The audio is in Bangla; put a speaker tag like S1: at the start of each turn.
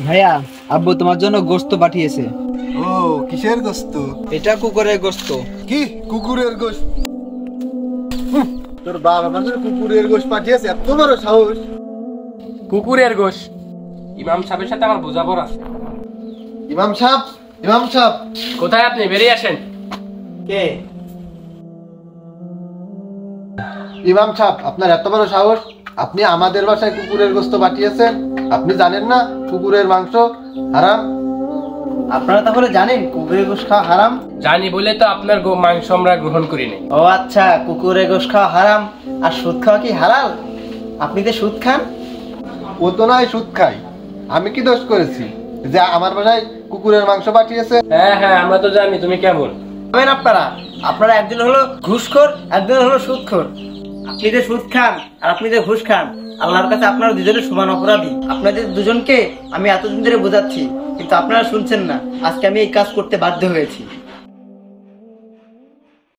S1: ভাইয়া, আব্বু তোমার জন্য গোশত পাঠিয়েছে।
S2: ও, কিসের গোশত?
S1: এটা কুকুরের গোশত।
S2: কি কুকুরের গোশত? তোর বাবা আমাদের কুকুরের গোশত পাঠিয়েছে? এত বড় সাহস!
S3: কুকুরের গোশ? ইমাম সাহেবের সাথে আমার বোঝাপড়া আছে।
S2: ইমাম সাহেব, ইমাম সাহেব,
S3: কোথায় আপনি? বেরিয়ে আসেন।
S1: কে?
S2: ইমাম সাহেব, আপনার এত বড় সাহস! আপনি আমাদের বাসায় কুকুরের গোশত পাঠিয়েছেন? আপনি জানেন না কুকুরের মাংস হারাম?
S1: আপনারা তাহলে জানেন কুকুরের গোশত খাওয়া হারাম?
S3: জানি বলে তো আপনার মাংস আমরা গ্রহণ করি নাই।
S1: ও আচ্ছা, কুকুরের গোশত খাওয়া হারাম আর সুদ খাওয়া কি হালাল? আপনি তো সুদ খান।
S2: ও তো নয় সুদ খাই। আমি কি দোষ করেছি যে আমার বাসায় কুকুরের মাংস পাঠিয়েছে?
S3: হ্যাঁ হ্যাঁ, আমরা তো জানি তুমি কেমন।
S1: আপনারা আপনারা একজন হলো ঘুষখোর, একজন হলো সুদখোর। আপনি যে সুদ খান আর আপনি যে ঘুষ খান, আল্লাহর কাছে আপনারা দুজনের সমান অপরাধী। আপনাদের দুজনকে আমি এতদিন ধরে বোঝাচ্ছি, কিন্তু আপনারা শুনছেন না। আজকে আমি এই কাজ করতে বাধ্য হয়েছি।